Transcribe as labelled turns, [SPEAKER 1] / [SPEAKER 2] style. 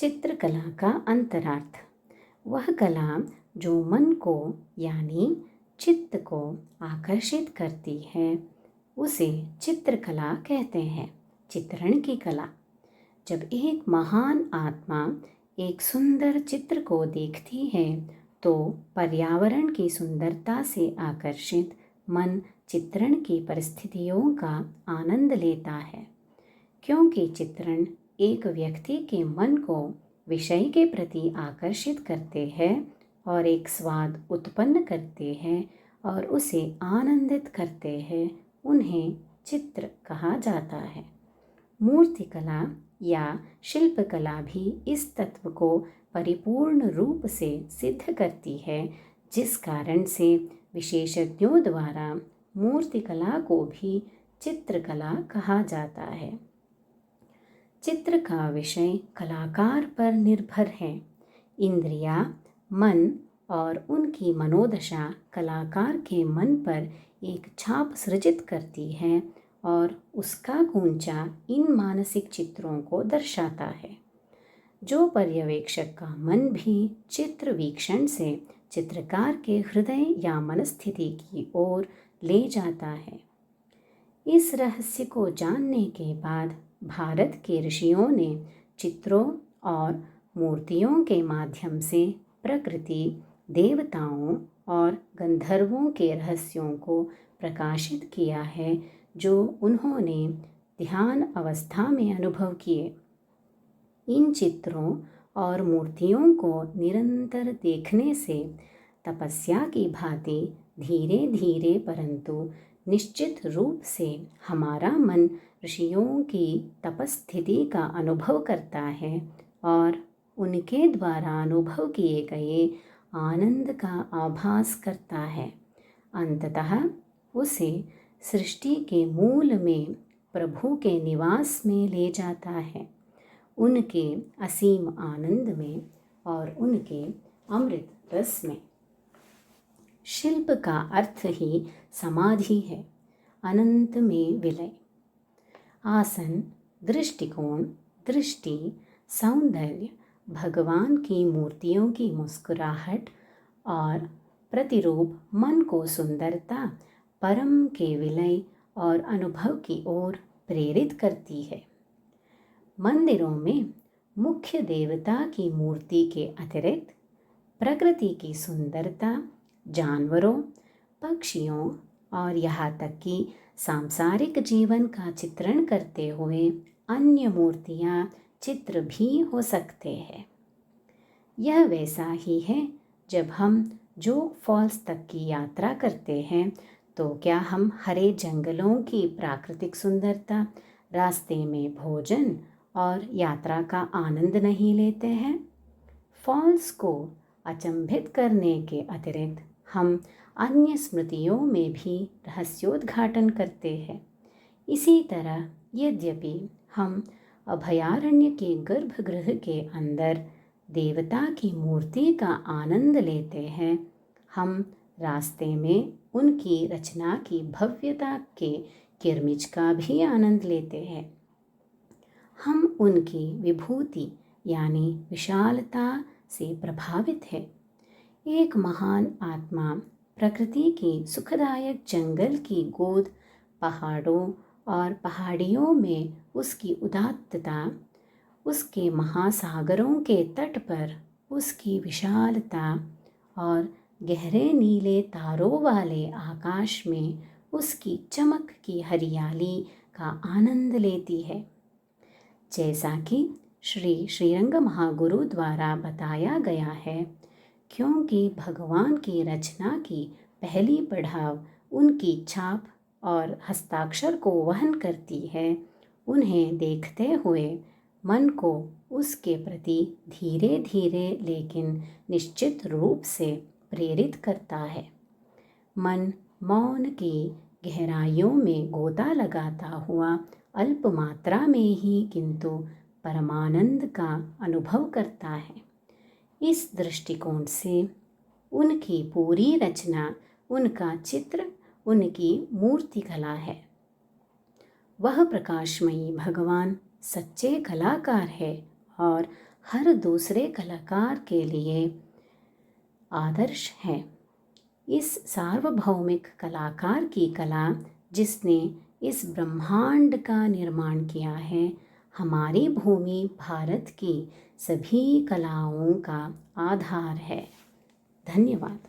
[SPEAKER 1] चित्रकला का अंतरार्थ। वह कला जो मन को यानी चित्त को आकर्षित करती है उसे चित्रकला कहते हैं। चित्रण की कला। जब एक महान आत्मा एक सुंदर चित्र को देखती है तो पर्यावरण की सुंदरता से आकर्षित मन चित्रण की परिस्थितियों का आनंद लेता है, क्योंकि चित्रण एक व्यक्ति के मन को विषय के प्रति आकर्षित करते हैं और एक स्वाद उत्पन्न करते हैं और उसे आनंदित करते हैं। उन्हें चित्र कहा जाता है। मूर्तिकला या शिल्पकला भी इस तत्व को परिपूर्ण रूप से सिद्ध करती है, जिस कारण से विशेषज्ञों द्वारा मूर्तिकला को भी चित्रकला कहा जाता है। चित्र का विषय कलाकार पर निर्भर है। इंद्रियां, मन और उनकी मनोदशा कलाकार के मन पर एक छाप सृजित करती है और उसका गूंजा इन मानसिक चित्रों को दर्शाता है, जो पर्यवेक्षक का मन भी चित्र वीक्षण से चित्रकार के हृदय या मनस्थिति की ओर ले जाता है। इस रहस्य को जानने के बाद भारत के ऋषियों ने चित्रों और मूर्तियों के माध्यम से प्रकृति, देवताओं और गंधर्वों के रहस्यों को प्रकाशित किया है, जो उन्होंने ध्यान अवस्था में अनुभव किए। इन चित्रों और मूर्तियों को निरंतर देखने से तपस्या की भांति धीरे धीरे परंतु निश्चित रूप से हमारा मन ऋषियों की तपस्थिति का अनुभव करता है और उनके द्वारा अनुभव किए गए आनंद का आभास करता है। अंततः उसे सृष्टि के मूल में प्रभु के निवास में ले जाता है, उनके असीम आनंद में और उनके अमृत रस में। शिल्प का अर्थ ही समाधि है, अनंत में विलय। आसन, दृष्टिकोण, दृष्टि, सौंदर्य, भगवान की मूर्तियों की मुस्कुराहट और प्रतिरूप मन को सुंदरता, परम के विलय और अनुभव की ओर प्रेरित करती है। मंदिरों में मुख्य देवता की मूर्ति के अतिरिक्त प्रकृति की सुंदरता, जानवरों, पक्षियों और यहाँ तक कि सांसारिक जीवन का चित्रण करते हुए अन्य मूर्तियाँ, चित्र भी हो सकते हैं। यह वैसा ही है जब हम जोग फॉल्स तक की यात्रा करते हैं तो क्या हम हरे जंगलों की प्राकृतिक सुंदरता, रास्ते में भोजन और यात्रा का आनंद नहीं लेते हैं? फॉल्स को अचंभित करने के अतिरिक्त हम अन्य स्मृतियों में भी रहस्योद्घाटन करते हैं। इसी तरह यद्यपि हम अभयारण्य के गर्भगृह के अंदर देवता की मूर्ति का आनंद लेते हैं, हम रास्ते में उनकी रचना की भव्यता के किरमिच का भी आनंद लेते हैं। हम उनकी विभूति यानी विशालता से प्रभावित है। एक महान आत्मा प्रकृति की सुखदायक जंगल की गोद, पहाड़ों और पहाड़ियों में उसकी उदात्तता, उसके महासागरों के तट पर उसकी विशालता और गहरे नीले तारों वाले आकाश में उसकी चमक की हरियाली का आनंद लेती है। जैसा कि श्री श्रीरंग महागुरु द्वारा बताया गया है, क्योंकि भगवान की रचना की पहली पड़ाव उनकी छाप और हस्ताक्षर को वहन करती है, उन्हें देखते हुए मन को उसके प्रति धीरे धीरे लेकिन निश्चित रूप से प्रेरित करता है। मन मौन की गहराइयों में गोता लगाता हुआ अल्प मात्रा में ही किंतु परमानंद का अनुभव करता है। इस दृष्टिकोण से उनकी पूरी रचना, उनका चित्र, उनकी मूर्तिकला है। वह प्रकाशमयी भगवान सच्चे कलाकार है और हर दूसरे कलाकार के लिए आदर्श है। इस सार्वभौमिक कलाकार की कला, जिसने इस ब्रह्मांड का निर्माण किया है, हमारी भूमि भारत की सभी कलाओं का आधार है। धन्यवाद।